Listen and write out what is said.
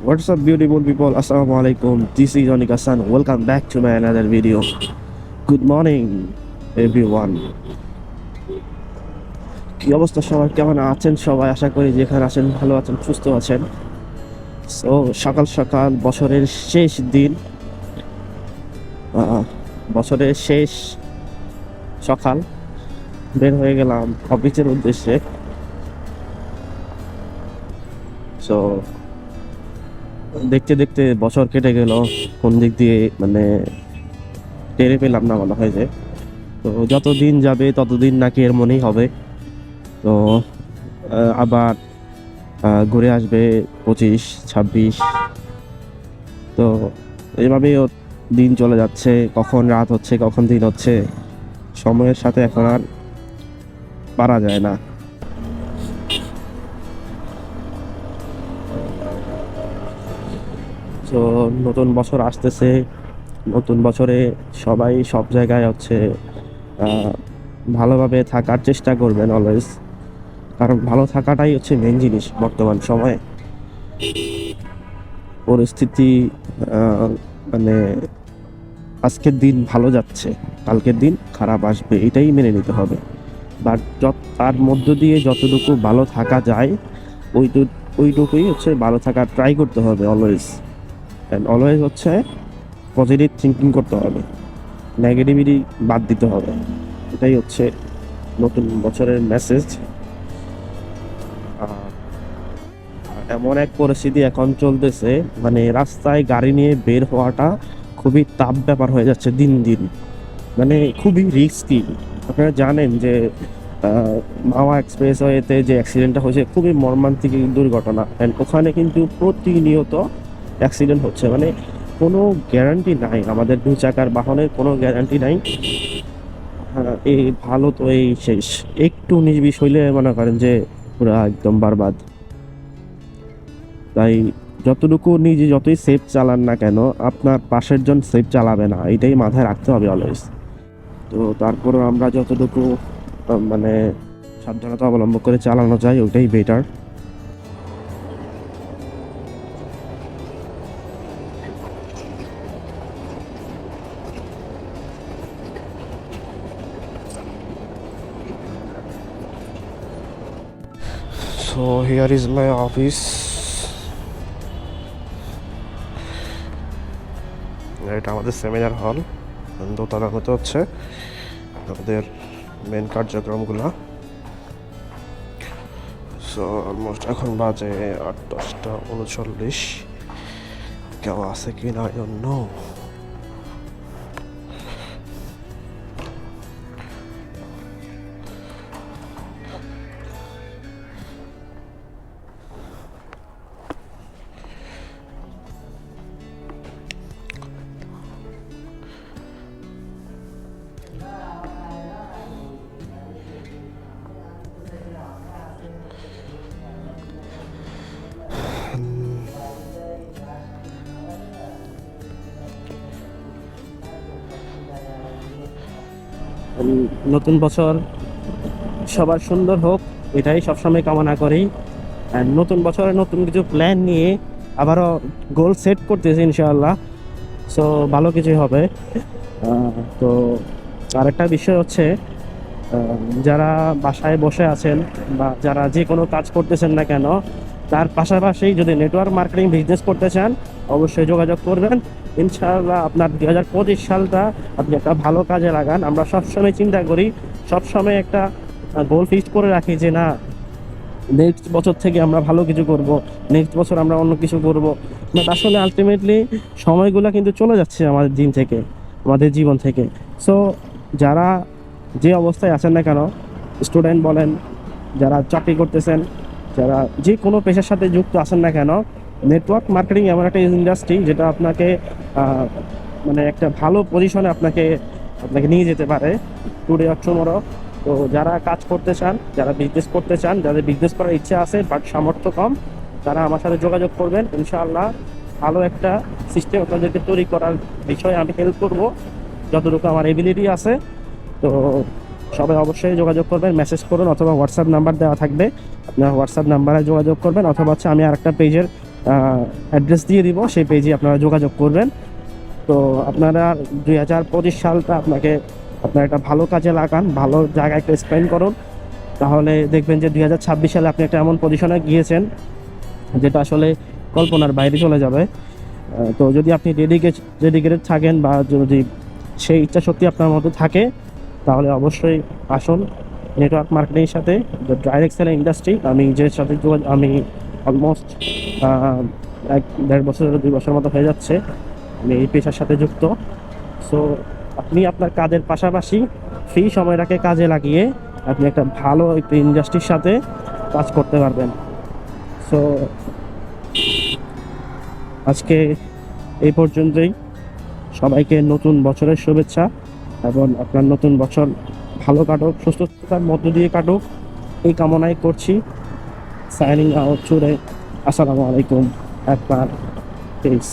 What's up, beautiful people? Assalamu alaikum. This is Onik Hassan. Welcome back to my another video. Good morning, everyone. কি অবস্থা সবার, কেমন আছেন সবাই? আশা করি যেখানে আছেন ভালো আছেন, সুস্থ আছেন। সো সকাল সকাল বছরের শেষ দিন, বছরের শেষ সকাল বের হয়ে গেলাম অফিসের উদ্দেশ্যে। সো দেখতে দেখতে বছর কেটে গেল, কোন দিক দিয়ে মানে টেরে পেলাম না মনে হয় যে। তো যত দিন যাবে ততদিন নাকি এর মনেই হবে। তো আবার ঘুরে আসবে 25-26। তো এইভাবেই দিন চলে যাচ্ছে, কখন রাত হচ্ছে কখন দিন হচ্ছে, সময়ের সাথে এখন আর পারা যায় না। তো নতুন বছর আসতেছে, নতুন বছরে সবাই সব জায়গায় হচ্ছে ভালোভাবে থাকার চেষ্টা করবেন অলওয়েজ, কারণ ভালো থাকাটাই হচ্ছে মেন জিনিস বর্তমান সময়ে। পরিস্থিতি মানে আজকের দিন ভালো যাচ্ছে, কালকের দিন খারাপ আসবে, এটাই মেনে নিতে হবে। বাট তার মধ্য দিয়ে যতটুকু ভালো থাকা যায় ওইটুকুই হচ্ছে ভালো থাকার ট্রাই করতে হবে অলওয়েজ। অ্যান্ড অলওয়েজ হচ্ছে পজিটিভ থিঙ্কিং করতে হবে, নেগেটিভিটি বাদ দিতে হবে। এটাই হচ্ছে নতুন বছরের মেসেজ। এমন এক পরিস্থিতি এখন চলতেছে, মানে রাস্তায় গাড়ি নিয়ে বের হওয়াটা খুবই টাফ ব্যাপার হয়ে যাচ্ছে দিন দিন, মানে খুবই রিস্কি। আপনারা জানেন যে মাওয়া এক্সপ্রেসওয়েতে যে অ্যাক্সিডেন্টটা হয়েছে, খুবই মর্মান্তিক দুর্ঘটনা। অ্যান্ড ওখানে কিন্তু প্রতিনিয়ত অ্যাক্সিডেন্ট হচ্ছে, মানে কোনো গ্যারান্টি নাই, আমাদের দু চাকার বাহনের কোনো গ্যারান্টি নাই। এই ভালো তো এই শেষ, একটু নিজ হইলে মনে করেন যে পুরা একদম বরবাদ। তাই যতটুকু নিজে যতই সেফ চালান না কেন, আপনার পাশের জন সেফ চালাবে না, এটাই মাথায় রাখতে হবে অলওয়েজ। তো তারপরেও আমরা যতটুকু মানে সাবধানতা অবলম্বন করে চালানো যায় ওইটাই better. So here is my office. এটা আমাদের সেমিনার হল, দোতলা হতে হচ্ছে আমাদের মেন কার্যক্রমগুলো। সো অলমোস্ট এখন বাজে 8:10:39। কেউ আছে কি না আই ডোন্ট নো। নতুন বছর সবার সুন্দর হোক, এটাই সবসময় কামনা করি। আর নতুন বছরে নতুন কিছু প্ল্যান নিয়ে আবারও গোল সেট করতেছি ইনশাআল্লাহ। সো ভালো কিছুই হবে। তো আরেকটা বিষয় হচ্ছে, যারা বাসায় বসে আছেন বা যারা যে কোনো কাজ করতেছেন না কেন, তার পাশাপাশি যদি নেটওয়ার্ক মার্কেটিং বিজনেস করতে চান অবশ্যই যোগাযোগ করবেন। ইনশাআল্লাহ আপনার 2025 সালটা আপনি একটা ভালো কাজে লাগান। আমরা সবসময় চিন্তা করি, সবসময় একটা গোল ফিক্সড করে রাখি যে না, নেক্সট বছর থেকে আমরা ভালো কিছু করব, নেক্সট বছর আমরা অন্য কিছু করব। বাট আসলে আলটিমেটলি সময়গুলো কিন্তু চলে যাচ্ছে আমাদের দিন থেকে, আমাদের জীবন থেকে। সো যারা যে অবস্থায় আছেন না কেন, স্টুডেন্ট বলেন, যারা চাকরি করতেছেন, যারা যে কোনো পেশার সাথে যুক্ত আছেন না কেন, নেটওয়ার্ক মার্কেটিং এমন একটা ইন্ডাস্ট্রি যেটা আপনাকে মানে একটা ভালো পজিশনে আপনাকে নিয়ে যেতে পারে টুডে অর টুমরো। তো যারা কাজ করতে চান, যারা বিজনেস করতে চান, যাদের বিজনেস করার ইচ্ছা আছে বাট সামর্থ্য কম, তারা আমার সাথে যোগাযোগ করবেন। ইনশাআল্লাহ ভালো একটা সিস্টেম আপনাদেরকে তৈরি করার বিষয়ে আমি হেল্প করব যতটুকু আমার এবিলিটি আছে। তো সবাই অবশ্যই যোগাযোগ করবেন, মেসেজ করুন, অথবা হোয়াটসঅ্যাপ নাম্বার দেওয়া থাকবে, আপনার হোয়াটসঅ্যাপ নাম্বারে যোগাযোগ করবেন, অথবা হচ্ছে আমি আরেকটা পেজের অ্যাড্রেস দিয়ে দিব, সেই পেজে আপনারা যোগাযোগ করবেন। তো আপনারা 2025 সালটা আপনার একটা ভালো কাজে লাগান, ভালো জায়গায় একটা স্পেন্ড করুন, তাহলে দেখবেন যে 2026 সালে আপনি একটা এমন পজিশনে গিয়েছেন যেটা আসলে কল্পনার বাইরে চলে যাবে। তো যদি আপনি ডেডিকেটেড থাকেন বা যদি সেই ইচ্ছা শক্তি আপনার মধ্যে থাকে, তাহলে অবশ্যই আসুন নেটওয়ার্ক মার্কেটিংয়ের সাথে, ডাইরেক্ট সেলিং ইন্ডাস্ট্রি। আমি যে সাথে আমি অলমোস্ট 1-1.5 বছর 2 বছর মতো হয়ে যাচ্ছে আমি এই পেশার সাথে যুক্ত। সো আপনি আপনার কাজের পাশাপাশি ফ্রি সময়টাকে কাজে লাগিয়ে আপনি একটা ভালো একটা ইন্ডাস্ট্রির সাথে কাজ করতে পারবেন। সো আজকে এই পর্যন্তই। সবাইকে নতুন বছরের শুভেচ্ছা, এবং আপনার নতুন বছর ভালো কাটুক, সুস্থতার মধ্য দিয়ে কাটুক, এই কামনাই করছি। Signing out today. আসসালামু আলাইকুম। আপনার পেস।